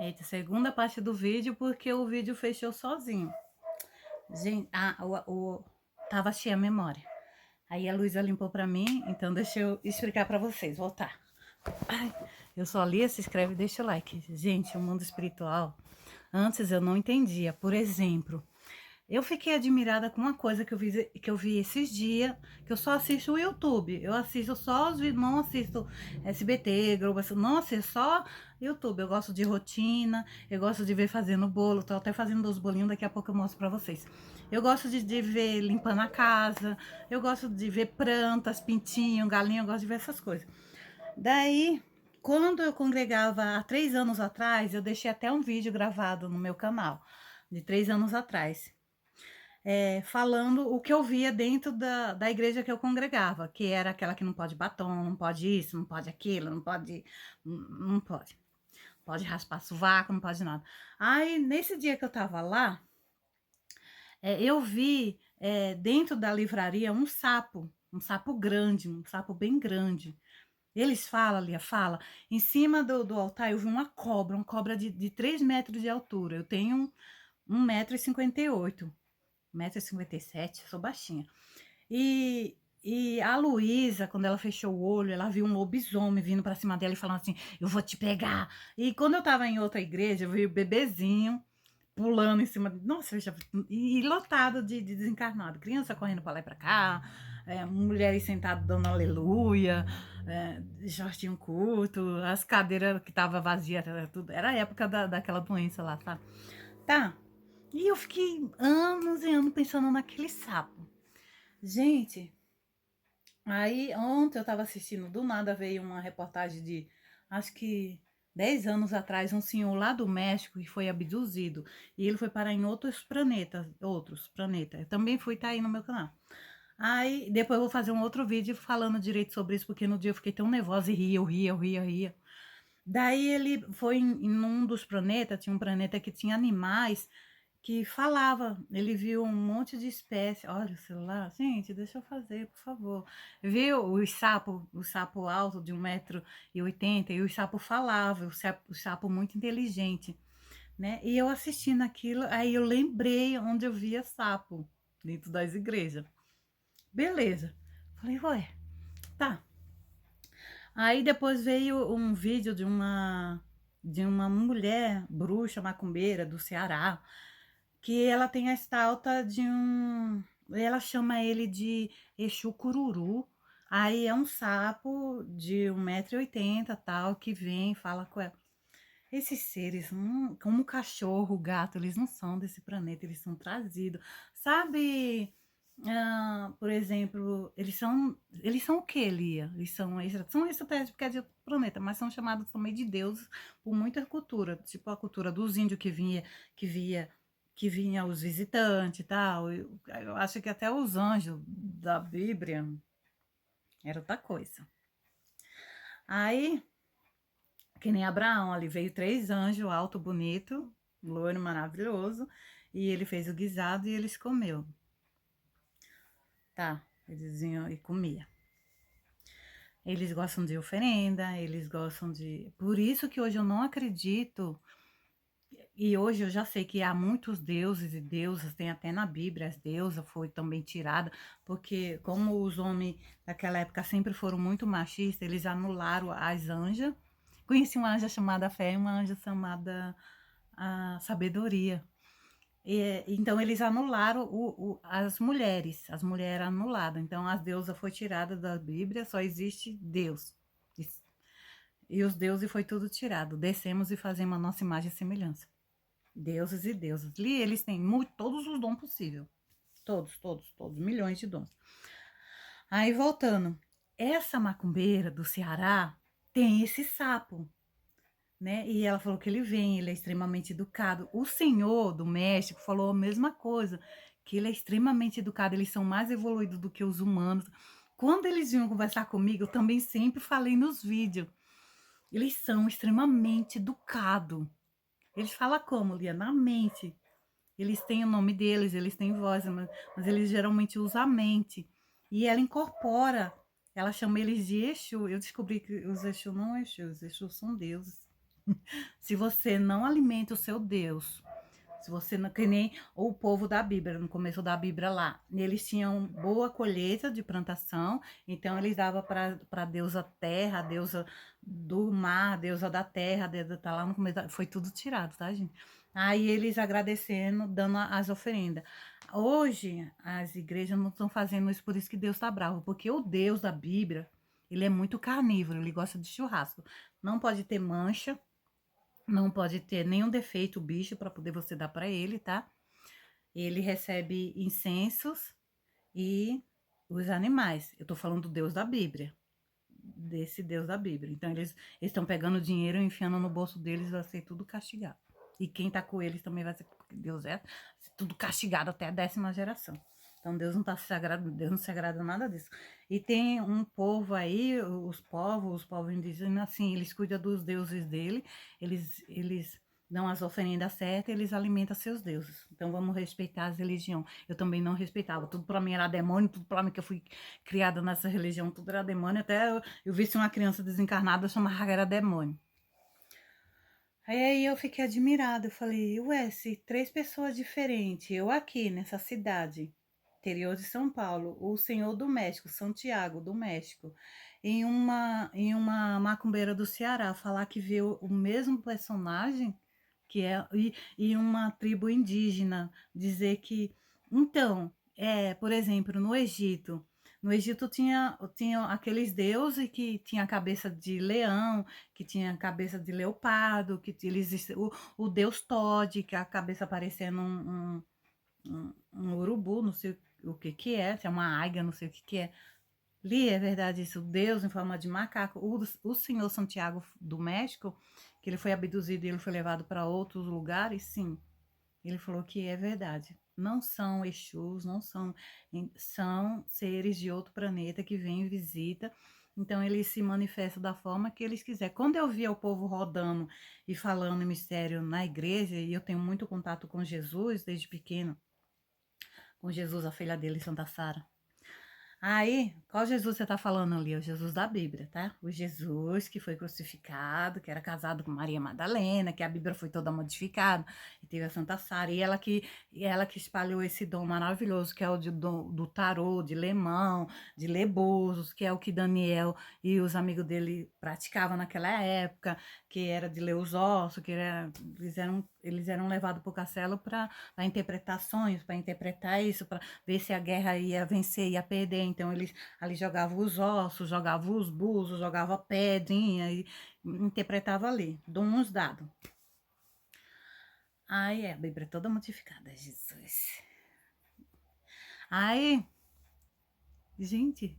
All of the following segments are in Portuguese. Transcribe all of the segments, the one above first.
Eita, segunda parte do vídeo, porque o vídeo fechou sozinho. Gente, tava cheia a memória. Aí a Luísa limpou pra mim, então deixa eu explicar pra vocês, voltar. Ai, eu sou a Lia, se inscreve e deixa o like. Gente, o mundo espiritual, antes eu não entendia. Por exemplo, eu fiquei admirada com uma coisa que eu vi esses dias, que eu só assisto o YouTube. Eu assisto só os vídeos, não assisto SBT, Globo, não assisto só YouTube. Eu gosto de rotina, eu gosto de ver fazendo bolo, tô até fazendo os bolinhos, daqui a pouco eu mostro pra vocês. Eu gosto de ver limpando a casa, eu gosto de ver plantas, pintinho, galinha, eu gosto de ver essas coisas. Daí, quando eu congregava há 3 anos atrás, eu deixei até um vídeo gravado no meu canal, de 3 anos atrás, falando o que eu via dentro da igreja que eu congregava, que era aquela que não pode batom, não pode isso, não pode aquilo, não pode, não pode. Pode raspar sovaco, não pode nada. Aí, nesse dia que eu tava lá, eu vi dentro da livraria um sapo grande, um sapo bem grande. Eles falam, Lia, fala, em cima do altar eu vi uma cobra de 3 metros de altura. Eu tenho 1,58 m, 1,57 m, sou baixinha. E a Luísa, quando ela fechou o olho, ela viu um lobisomem vindo pra cima dela e falando assim: eu vou te pegar. E quando eu tava em outra igreja, eu vi o bebezinho pulando em cima. Nossa, e lotado de desencarnado. Criança correndo pra lá e pra cá, mulheres sentadas dando aleluia, já tinha um culto, as cadeiras que tava vazias, era tudo. Era a época daquela doença lá, sabe? Tá. E eu fiquei anos e anos pensando naquele sapo. Gente, aí ontem eu tava assistindo, do nada veio uma reportagem de, acho que 10 anos atrás, um senhor lá do México que foi abduzido. E ele foi parar em outros planetas. Eu também fui, tá aí no meu canal. Aí depois eu vou fazer um outro vídeo falando direito sobre isso, porque no dia eu fiquei tão nervosa e ria, eu ria. Daí ele foi em um dos planetas, tinha um planeta que tinha animais que falava, ele viu um monte de espécie. Olha o celular, gente, deixa eu fazer, por favor. Viu o sapo alto de 1,80 m, e o sapo falava, o sapo muito inteligente, né? E eu assistindo aquilo, aí eu lembrei onde eu via sapo, dentro das igrejas. Beleza. Falei, ué, tá. Aí depois veio um vídeo de uma mulher bruxa macumbeira do Ceará, que ela tem a estalta de um. Ela chama ele de Exu Cururu. Aí é um sapo de 1,80 m tal, que vem e fala com ela. Esses seres, como o cachorro, o gato, eles não são desse planeta, eles são trazidos. Sabe, por exemplo, eles são o que, Lia? São extraterrestres porque é de outro planeta, mas são chamados também de deuses por muita cultura, tipo a cultura dos índios que via, que vinha os visitantes e tal. Eu acho que até os anjos da Bíblia era outra coisa. Aí, que nem Abraão, ali veio 3 anjos, alto, bonito, loiro, maravilhoso, e ele fez o guisado e eles comeu. Tá, eles iam e comia. Eles gostam de oferenda, eles gostam de. Por isso que hoje eu não acredito, e hoje eu já sei que há muitos deuses e deusas, tem até na Bíblia, as deusas foi também tirada, porque como os homens daquela época sempre foram muito machistas, eles anularam as anjas. Conheci uma anja chamada Fé e uma anja chamada Sabedoria. Então eles anularam as mulheres anuladas. Então as deusas foi tirada da Bíblia, só existe Deus. E os deuses foi tudo tirado. Descemos e fazemos a nossa imagem e semelhança. Deuses e deusas. Ali eles têm todos os dons possíveis. Todos, todos, todos. Milhões de dons. Aí voltando. Essa macumbeira do Ceará tem esse sapo, né? E ela falou que ele é extremamente educado. O senhor do México falou a mesma coisa, que ele é extremamente educado, eles são mais evoluídos do que os humanos. Quando eles vinham conversar comigo, eu também sempre falei nos vídeos, eles são extremamente educados. Eles falam como, Lia? Na mente. Eles têm o nome deles, eles têm voz, mas eles geralmente usam a mente. E ela incorpora, ela chama eles de Exu. Eu descobri que os Exu não são Exus, os Exus são deuses. se você não alimenta o seu Deus, se você não, que nem o povo da Bíblia, no começo da Bíblia lá, eles tinham boa colheita de plantação, então eles davam para a deusa terra, a deusa do mar, a deusa da terra, a deusa tá lá no começo, foi tudo tirado, tá, gente? Aí eles agradecendo, dando as oferendas. Hoje, as igrejas não estão fazendo isso, por isso que Deus tá bravo, porque o Deus da Bíblia, ele é muito carnívoro, ele gosta de churrasco. Não pode ter mancha, não pode ter nenhum defeito o bicho para poder você dar para ele, tá? Ele recebe incensos e os animais. Eu tô falando do Deus da Bíblia, desse Deus da Bíblia. Então eles estão pegando dinheiro e enfiando no bolso deles, vai ser tudo castigado. E quem tá com eles também vai ser, porque Deus é tudo castigado até a 10ª geração. Então Deus não tá se agrada, Deus não se agrada nada disso. E tem um povo aí, os povos indígenas, assim, eles cuidam dos deuses dele, eles dão as oferendas certas, eles alimentam seus deuses. Então vamos respeitar as religiões. Eu também não respeitava, tudo para mim era demônio, tudo para mim que eu fui criada nessa religião, tudo era demônio, até eu vi se uma criança desencarnada, eu chamava que era demônio. Aí eu fiquei admirada, eu falei, ué, se 3 pessoas diferentes, eu aqui nessa cidade, interior de São Paulo, o senhor do México, Santiago do México, em uma macumbeira do Ceará, falar que viu o mesmo personagem, que é, e uma tribo indígena, dizer que, então, por exemplo, no Egito tinha aqueles deuses que tinha a cabeça de leão, que tinha a cabeça de leopardo, o deus Todd, que a cabeça parecendo um urubu, não sei o que que é, se é uma águia, não sei o que que é. Li, é verdade isso, Deus em forma de macaco. O senhor Santiago do México, que ele foi abduzido e ele foi levado para outros lugares, sim. Ele falou que é verdade. Não são Exus, não são, são seres de outro planeta que vêm e visita. Então eles se manifestam da forma que eles quiserem. Quando eu via o povo rodando e falando em mistério na igreja, e eu tenho muito contato com Jesus desde pequeno, com Jesus, a filha dele, Santa Sara. Aí, qual Jesus você tá falando ali? É o Jesus da Bíblia, tá? O Jesus que foi crucificado, que era casado com Maria Madalena, que a Bíblia foi toda modificada, e teve a Santa Sara, e ela que espalhou esse dom maravilhoso, que é o do tarô, de lemão, de ler búzios, que é o que Daniel e os amigos dele praticavam naquela época, que era de ler os ossos, eles eram levados para o castelo para interpretar sonhos, para interpretar isso, para ver se a guerra ia vencer, ia perder. Então eles ali jogavam os ossos, jogavam os búzios, jogavam pedrinha e interpretava ali, dão uns dados. Aí a Bíblia é toda modificada, Jesus. Aí, gente,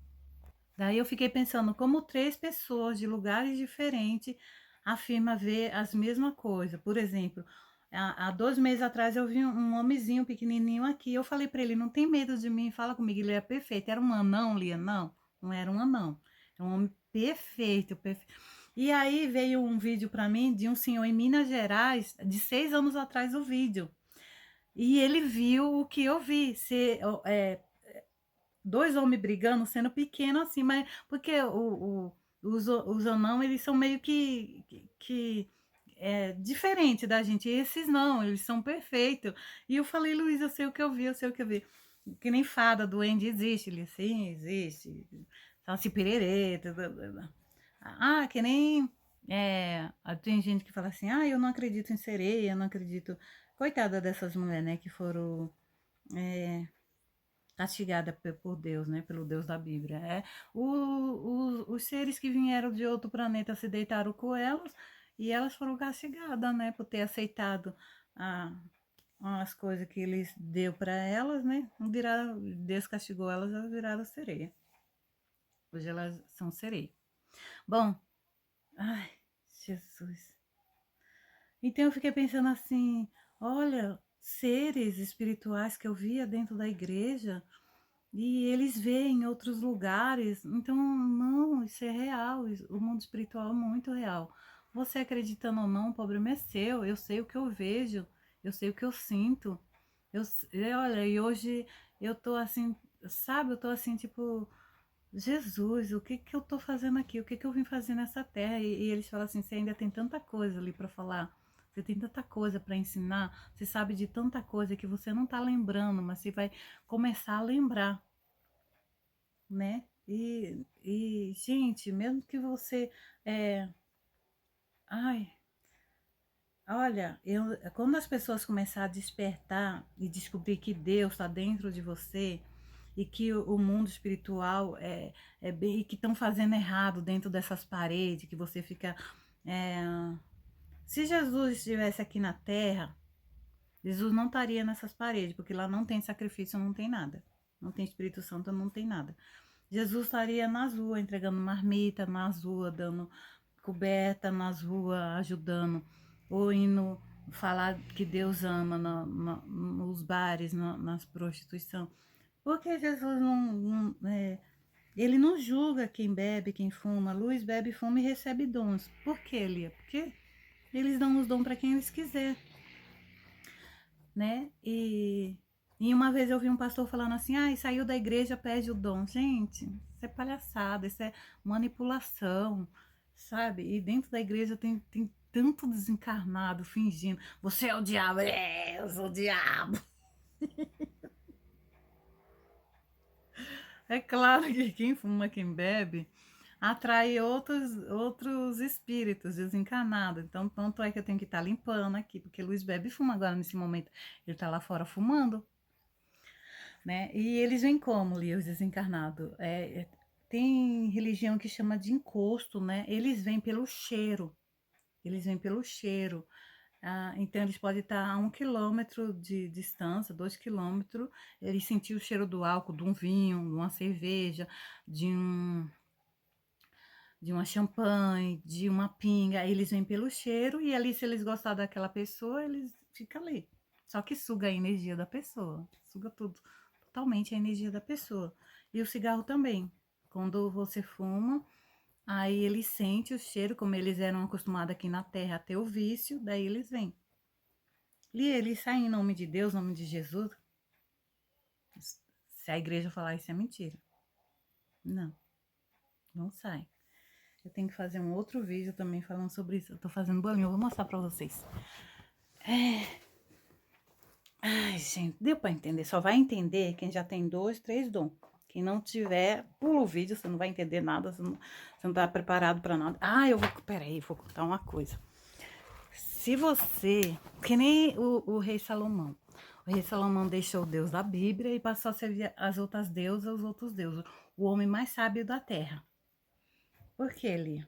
daí eu fiquei pensando como 3 pessoas de lugares diferentes afirmam ver as mesmas coisas. Por exemplo, há 2 meses atrás eu vi um homenzinho pequenininho aqui. Eu falei para ele, não tem medo de mim, fala comigo. Ele é perfeito. Era um anão, Lia? Não, não era um anão. Era um homem perfeito, perfeito. E aí veio um vídeo para mim de um senhor em Minas Gerais, de 6 anos atrás o vídeo. E ele viu o que eu vi, 2 homens brigando, sendo pequeno assim, mas porque os anão, eles são meio que diferente da gente. E esses não, eles são perfeitos. E eu falei, Luiz, eu sei o que eu vi, eu sei o que eu vi. Que nem fada, duende, existe. Ele, sim, existe. Saci pererê. Que nem. Tem gente que fala assim, eu não acredito em sereia, eu não acredito. Coitada dessas mulheres, né, que foram. É, castigada por Deus, né? Pelo Deus da Bíblia. Os seres que vieram de outro planeta se deitaram com elas e elas foram castigadas, né? Por ter aceitado a, as coisas que eles deu para elas, né? Deus castigou elas viraram sereia. Hoje elas são sereia. Bom, ai, Jesus. Então eu fiquei pensando assim, olha, seres espirituais que eu via dentro da igreja, e eles veem em outros lugares. Então, não, isso é real. O mundo espiritual é muito real. Você acreditando ou não, o problema é seu. Eu sei o que eu vejo. Eu sei o que eu sinto. Olha, e hoje eu tô assim, sabe? Eu tô assim, tipo, Jesus, o que que eu tô fazendo aqui? O que que eu vim fazer nessa terra? E eles falam assim: você ainda tem tanta coisa ali para falar, você tem tanta coisa para ensinar, você sabe de tanta coisa que você não tá lembrando, mas você vai começar a lembrar, né? Gente, mesmo que você. É, ai, olha, quando as pessoas começarem a despertar e descobrir que Deus está dentro de você e que o mundo espiritual é bem, e que estão fazendo errado dentro dessas paredes, que você fica. é, Se Jesus estivesse aqui na Terra, Jesus não estaria nessas paredes, porque lá não tem sacrifício, não tem nada. Não tem Espírito Santo, não tem nada. Jesus estaria nas ruas entregando marmita, nas ruas dando coberta, nas ruas ajudando, ou indo falar que Deus ama nos bares, nas prostituição. Porque Jesus ele não julga quem bebe, quem fuma. Luiz bebe, fuma e recebe dons. Por quê, Lia? Porque eles dão os dons para quem eles quiser, né? E uma vez eu vi um pastor falando assim: ah, saiu da igreja, pede o dom. Gente, isso é palhaçada, isso é manipulação, sabe? E dentro da igreja tem tanto desencarnado fingindo: você é o diabo, eu sou o diabo. É claro que quem fuma, quem bebe, atrai outros espíritos desencarnados. Então, tanto é que eu tenho que estar limpando aqui, porque Luiz bebe e fuma agora nesse momento. Ele tá lá fora fumando, né? E eles vêm como, Lia, os desencarnados? Tem religião que chama de encosto, né? Eles vêm pelo cheiro. Eles vêm pelo cheiro. Então, eles podem estar a 1 quilômetro de distância, 2 quilômetros. Eles sentir o cheiro do álcool, de um vinho, de uma cerveja, de um de uma champanhe, de uma pinga, eles vêm pelo cheiro e ali se eles gostar daquela pessoa, eles ficam ali. Só que suga a energia da pessoa, suga tudo, totalmente a energia da pessoa. E o cigarro também. Quando você fuma, aí eles sentem o cheiro, como eles eram acostumados aqui na Terra a ter o vício, daí eles vêm. E eles saem em nome de Deus, em nome de Jesus. Se a igreja falar isso é mentira. Não, não sai. Eu tenho que fazer um outro vídeo também falando sobre isso. Eu tô fazendo bolinho, eu vou mostrar pra vocês. Ai, gente, deu pra entender? Só vai entender quem já tem 2, 3 dons. Quem não tiver, pula o vídeo, você não vai entender nada, você não tá preparado pra nada. Peraí, vou contar uma coisa. Se você, que nem o rei Salomão. O rei Salomão deixou o Deus da Bíblia e passou a servir as outras deusas, os outros deuses. O homem mais sábio da terra. Por que, Lia?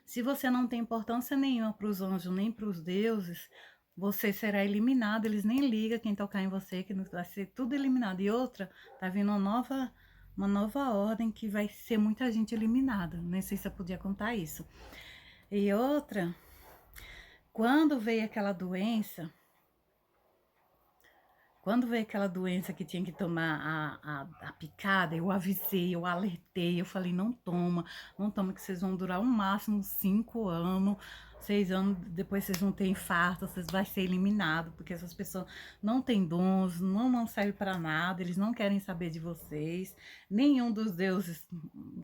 Se você não tem importância nenhuma para os anjos nem para os deuses, você será eliminado. Eles nem ligam quem tocar em você, que vai ser tudo eliminado. E outra, tá vindo uma nova ordem que vai ser muita gente eliminada. Nem sei se eu podia contar isso. E outra, quando veio aquela doença, quando veio aquela doença que tinha que tomar a picada, eu avisei, eu alertei, eu falei, não toma, não toma, que vocês vão durar o máximo 5 anos, 6 anos, depois vocês vão ter infarto, vocês vão ser eliminados, porque essas pessoas não têm dons, não servem para nada, eles não querem saber de vocês, nenhum dos deuses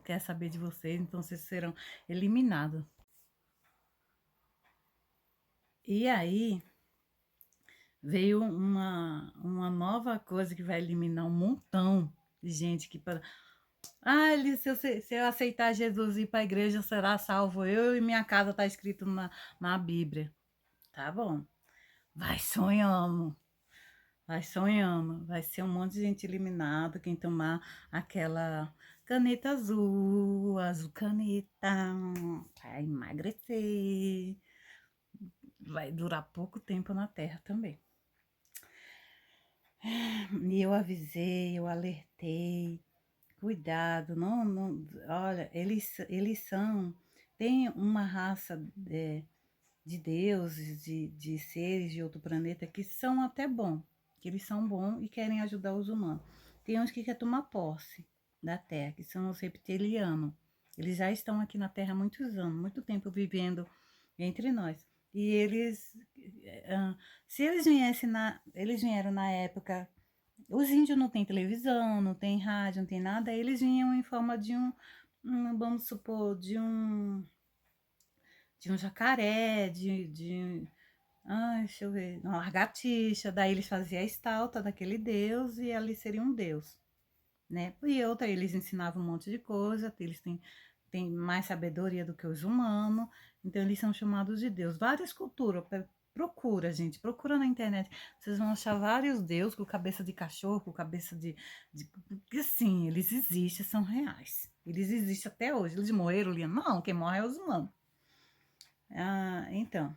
quer saber de vocês, então vocês serão eliminados. E aí, veio uma nova coisa que vai eliminar um montão de gente que para. Se eu aceitar Jesus e ir para a igreja, será salvo eu e minha casa, tá escrito na Bíblia. Tá bom. Vai sonhando. Vai sonhando. Vai ser um monte de gente eliminada quem tomar aquela caneta azul, azul caneta. Vai emagrecer. Vai durar pouco tempo na Terra também. E eu avisei, eu alertei, cuidado, olha, eles tem uma raça de deuses, de seres de outro planeta que são até bons, que eles são bons e querem ajudar os humanos. Tem uns que querem tomar posse da Terra, que são os reptilianos. Eles já estão aqui na Terra há muitos anos, muito tempo vivendo entre nós. E se eles viessem eles vieram na época Os índios não têm televisão, não tem rádio, não tem nada, eles vinham em forma de vamos supor, de um jacaré, ai, deixa eu ver, uma lagartixa, daí eles faziam a estátua daquele deus e ali seria um deus, né? E outra, eles ensinavam um monte de coisa, eles têm mais sabedoria do que os humanos, então eles são chamados de deus. Várias culturas, procura, gente, procura na internet, vocês vão achar vários deuses com cabeça de cachorro, com cabeça porque sim, eles existem, são reais. Eles existem até hoje, eles morreram, Liana? Não, quem morre é os humanos. Ah, então,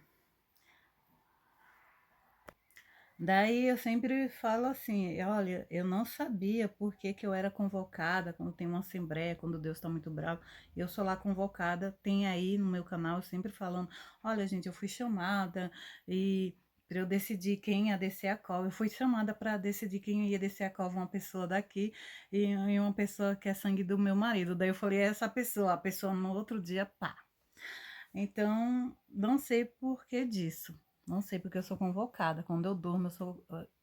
daí eu sempre falo assim, olha, eu não sabia por que que eu era convocada quando tem uma assembleia, quando Deus está muito bravo. Eu sou lá convocada, tem aí no meu canal sempre falando, olha, gente, eu fui chamada e para eu decidir quem ia descer a cova. Eu fui chamada para decidir quem ia descer a cova, uma pessoa daqui e uma pessoa que é sangue do meu marido. Daí eu falei, é essa pessoa, a pessoa no outro dia, pá. Então, não sei por que disso. Não sei porque eu sou convocada. Quando eu durmo,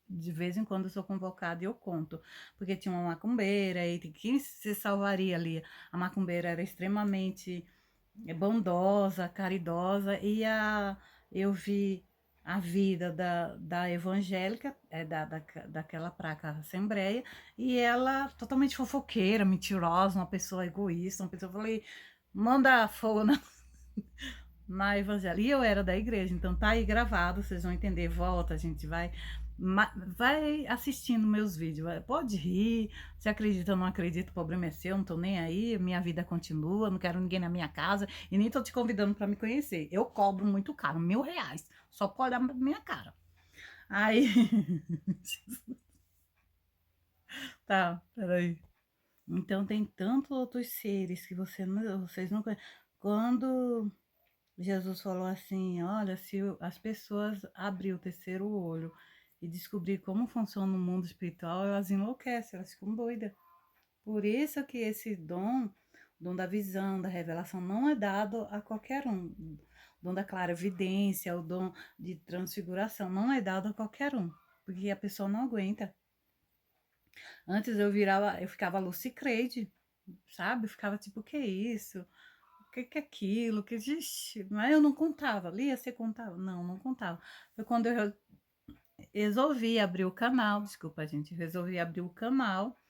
de vez em quando eu sou convocada e eu conto. Porque tinha uma macumbeira e quem se salvaria ali? A macumbeira era extremamente bondosa, caridosa eu vi a vida da evangélica, daquela praca assembleia, e ela totalmente fofoqueira, mentirosa, uma pessoa egoísta, uma pessoa, eu falei, manda fogo na Evangelho. E eu era da igreja, então tá aí gravado, vocês vão entender. Volta, a gente vai assistindo meus vídeos. Pode rir, se acredita ou não acredita, o problema é seu, não tô nem aí, minha vida continua, não quero ninguém na minha casa e nem tô te convidando para me conhecer. Eu cobro muito caro, R$ 1.000, só pra olhar pra minha cara. Aí. Tá, peraí. Então tem tantos outros seres que vocês não conhecem. Quando Jesus falou assim: olha, se as pessoas abrir o terceiro olho e descobrir como funciona o mundo espiritual, elas enlouquecem, elas ficam doidas. Por isso que esse dom da visão, da revelação, não é dado a qualquer um. O dom da clarividência, o dom de transfiguração, não é dado a qualquer um, porque a pessoa não aguenta. Antes eu ficava lucicrede, sabe? Eu ficava tipo, o que é isso? O que é aquilo? Ixi, mas eu não contava. Lia, você contava? Não, não contava. Foi quando eu resolvi abrir o canal, desculpa, gente, resolvi abrir o canal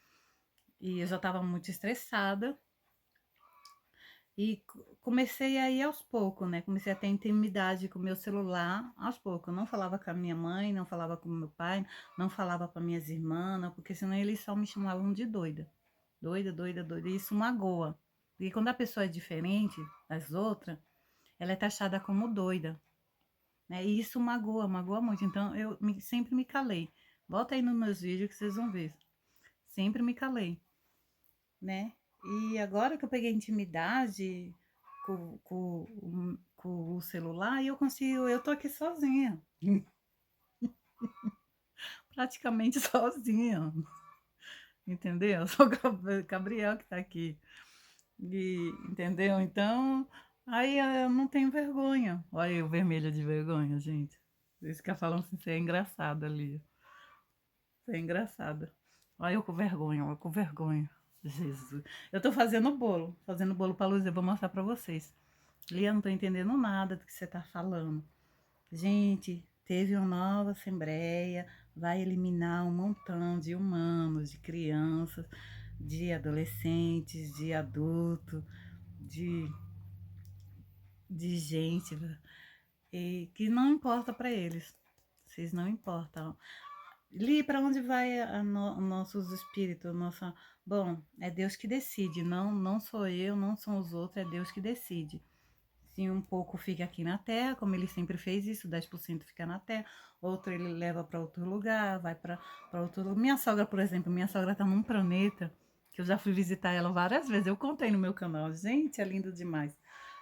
e eu já estava muito estressada e comecei a ir aos poucos, né? Comecei a ter intimidade com o meu celular aos poucos. Eu não falava com a minha mãe, não falava com o meu pai, não falava com as minhas irmãs, não, porque senão eles só me chamavam de doida. Doida, doida, doida. E isso magoa. Porque quando a pessoa é diferente das outras, ela é taxada como doida, né? E isso magoa muito. Então eu sempre me calei. Bota aí nos meus vídeos que vocês vão ver. Sempre me calei, né? E agora que eu peguei intimidade com o celular, eu consigo, eu tô aqui sozinha, praticamente sozinha, entendeu? Só o Gabriel que tá aqui, entendeu? Então, aí eu não tenho vergonha. Olha aí o vermelho de vergonha, gente. Eles ficam falando assim, você é engraçada ali. Você é engraçada. Olha eu com vergonha, olha eu com vergonha. Jesus. Eu tô fazendo bolo pra Luz, eu vou mostrar pra vocês. Lia, não tô entendendo nada do que você tá falando. Gente, teve uma nova assembleia, vai eliminar um montão de humanos, de crianças, de adolescentes, de adultos, de, de gente e que não importa para eles. Vocês não importam. Li, para onde vai nossos espíritos, nossa. Bom, é Deus que decide, não sou eu, não são os outros, é Deus que decide. Se um pouco fica aqui na Terra, como ele sempre fez isso, 10% fica na Terra, outro ele leva para outro lugar, vai para outro lugar. Minha sogra, por exemplo, minha sogra tá num planeta que eu já fui visitar ela várias vezes. Eu contei no meu canal. Gente, é lindo demais.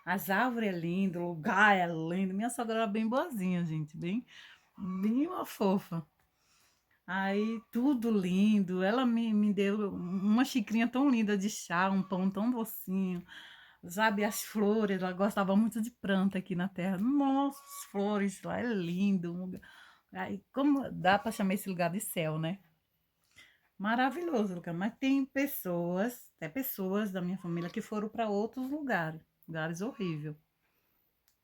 As árvores é lindo, o lugar é lindo. Minha sogra era bem boazinha, gente, bem uma fofa. Aí, tudo lindo. Ela me deu uma xicrinha tão linda de chá, um pão tão docinho. Sabe, as flores, ela gostava muito de planta aqui na terra. Nossa, as flores lá é lindo. Aí, como dá para chamar esse lugar de céu, né? Maravilhoso, Lucas. Mas tem pessoas, até pessoas da minha família que foram para outros lugares, lugares horríveis,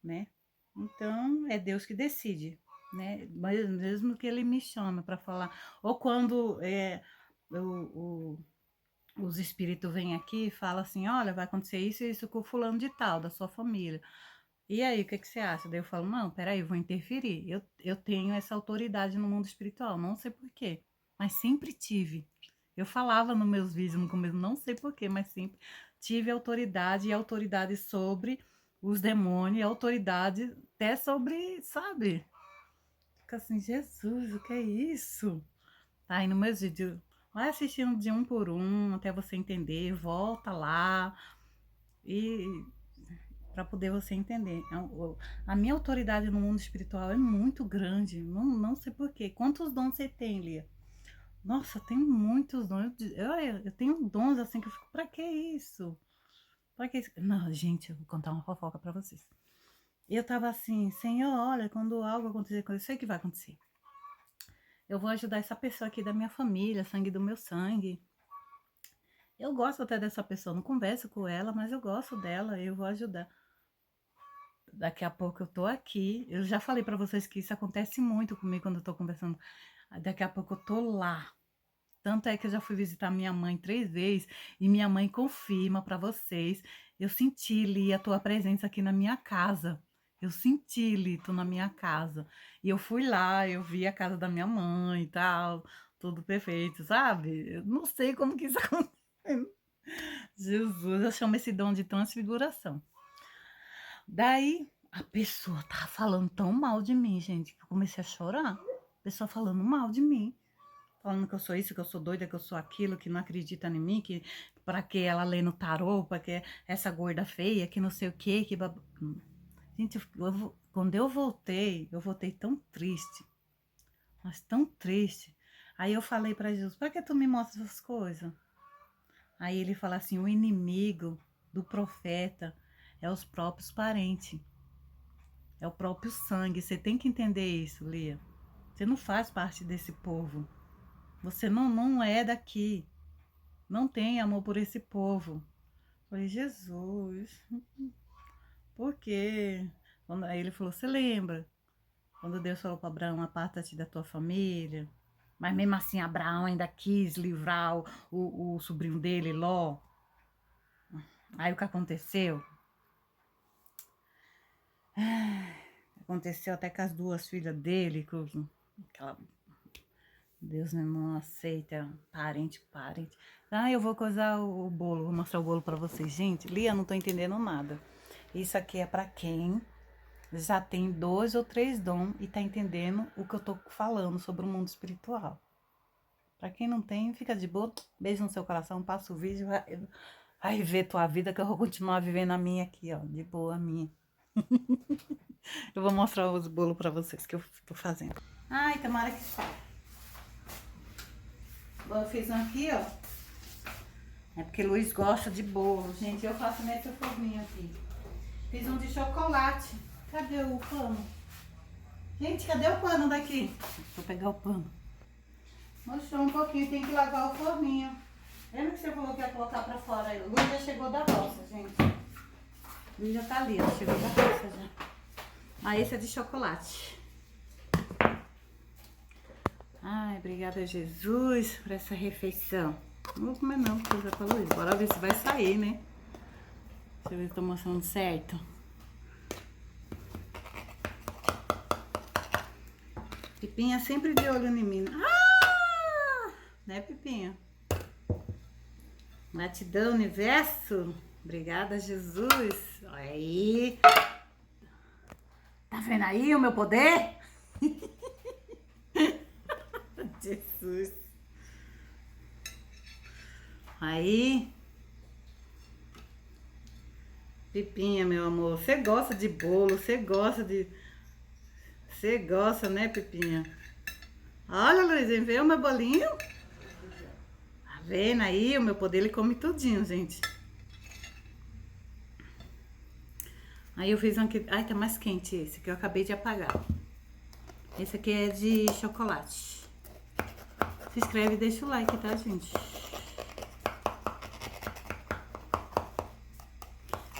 né? Então, é Deus que decide, né? Mas mesmo que ele me chame para falar, ou quando o, os espíritos vêm aqui e falam assim, olha, vai acontecer isso e isso com o fulano de tal, da sua família. E aí, o que, que você acha? Daí eu falo, não, peraí, eu vou interferir. Eu tenho essa autoridade no mundo espiritual, não sei por quê, mas sempre tive. Eu falava nos meus vídeos no começo, não sei por quê, mas sempre tive autoridade e autoridade sobre os demônios e autoridade até sobre, sabe? Fica assim, Jesus, o que é isso? Tá aí no meus vídeos, vai assistindo de um por um até você entender, volta lá e para poder você entender. A minha autoridade no mundo espiritual é muito grande. Não sei porquê. Quantos dons você tem, Lia? Nossa, eu tenho muitos dons. Eu tenho dons assim que eu fico, pra que isso? Pra que isso? Não, gente, eu vou contar uma fofoca pra vocês. Eu tava assim, Senhor, olha, quando algo acontecer, eu sei que vai acontecer. Eu vou ajudar essa pessoa aqui da minha família, sangue do meu sangue. Eu gosto até dessa pessoa, não converso com ela, mas eu gosto dela, eu vou ajudar. Daqui a pouco eu tô aqui. Eu já falei pra vocês que isso acontece muito comigo quando eu tô conversando. Daqui a pouco eu tô lá. Tanto é que eu já fui visitar minha mãe 3 vezes e minha mãe confirma pra vocês. Eu senti, Li, a tua presença aqui na minha casa. Eu senti, Li, tu na minha casa. E eu fui lá, eu vi a casa da minha mãe e tal, tudo perfeito, sabe? Eu não sei como que isso aconteceu. Jesus, eu chamo esse dom de transfiguração. Daí, a pessoa tava falando tão mal de mim, gente, que eu comecei a chorar. A pessoa falando mal de mim. Falando que eu sou isso, que eu sou doida, que eu sou aquilo, que não acredita em mim, que pra que ela lê no tarô, pra que essa gorda feia, que não sei o quê, que... Gente, quando eu voltei tão triste. Mas tão triste. Aí eu falei pra Jesus, pra que tu me mostras essas coisas? Aí ele fala assim, o inimigo do profeta é os próprios parentes. É o próprio sangue. Você tem que entender isso, Lia. Você não faz parte desse povo. Você não é daqui. Não tem amor por esse povo. Eu falei, Jesus, por quê? Aí ele falou, você lembra? Quando Deus falou para Abraão, aparta-te da tua família. Mas mesmo assim, Abraão ainda quis livrar o sobrinho dele, Ló. Aí o que aconteceu? Aconteceu até com as duas filhas dele, com aquela... Deus não aceita parente com parente. Ah, eu vou coisar o bolo, vou mostrar o bolo pra vocês. Gente, Lia, não tô entendendo nada. Isso aqui é pra quem já tem 2 ou 3 dons e tá entendendo o que eu tô falando sobre o mundo espiritual. Pra quem não tem, fica de boa. Beijo no seu coração, passa o vídeo, vai ver tua vida que eu vou continuar vivendo a minha aqui, ó. De boa a minha. Eu vou mostrar os bolos pra vocês que eu tô fazendo. Ai, tomara que sai. Bom, eu fiz um aqui, ó. É porque Luiz gosta de bolo, gente. Eu faço nesse forninho aqui. Fiz um de chocolate. Cadê o pano? Gente, cadê o pano daqui? Vou pegar o pano. Mostrou um pouquinho, tem que lavar o forninho. Lembra que você falou que ia colocar pra fora aí? O Luiz já chegou da roça, gente. O Luiz já tá ali, ó. Chegou da roça já. Ah, esse é de chocolate. Ai, obrigada, Jesus, por essa refeição. Não vou comer não, porque eu já falou isso. Bora ver se vai sair, né? Deixa eu ver se tô mostrando certo. Pipinha sempre de olho em mim. Ah! Né, Pipinha? Gratidão, universo. Obrigada, Jesus. Olha aí. Tá vendo aí o meu poder? Jesus. Aí. Pipinha, meu amor. Você gosta de bolo, você gosta de... Você gosta, né, Pipinha? Olha, Luizinho, veio o meu bolinho? Tá vendo aí? O meu poder, ele come tudinho, gente. Aí eu fiz um aqui... Ai, tá mais quente esse, que eu acabei de apagar. Esse aqui é de chocolate. Se inscreve e deixa o like, tá, gente?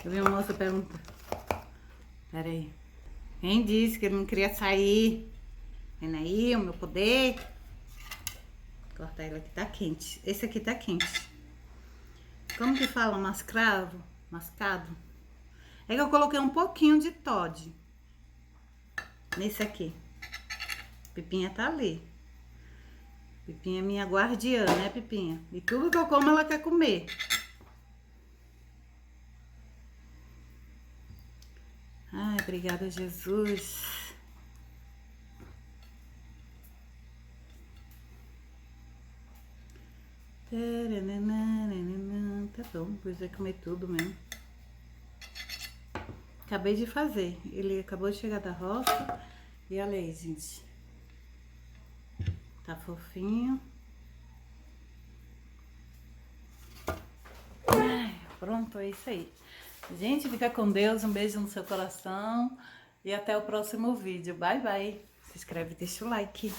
Eu vi uma moça perguntar. Pera aí. Quem disse que ele não queria sair? Vem aí, o meu poder. Vou cortar ele aqui, tá quente. Esse aqui tá quente. Como que fala mascravo? Mascado? É que eu coloquei um pouquinho de Toddy nesse aqui. Pipinha tá ali. Pipinha é minha guardiã, né, Pipinha? E tudo que eu como ela quer comer. Ai, obrigada, Jesus. Tá bom, depois vai comer tudo mesmo. Acabei de fazer. Ele acabou de chegar da roça. E olha aí, gente. Tá fofinho. Ai, pronto, é isso aí. Gente, fica com Deus. Um beijo no seu coração. E até o próximo vídeo. Bye, bye. Se inscreve e deixa o like.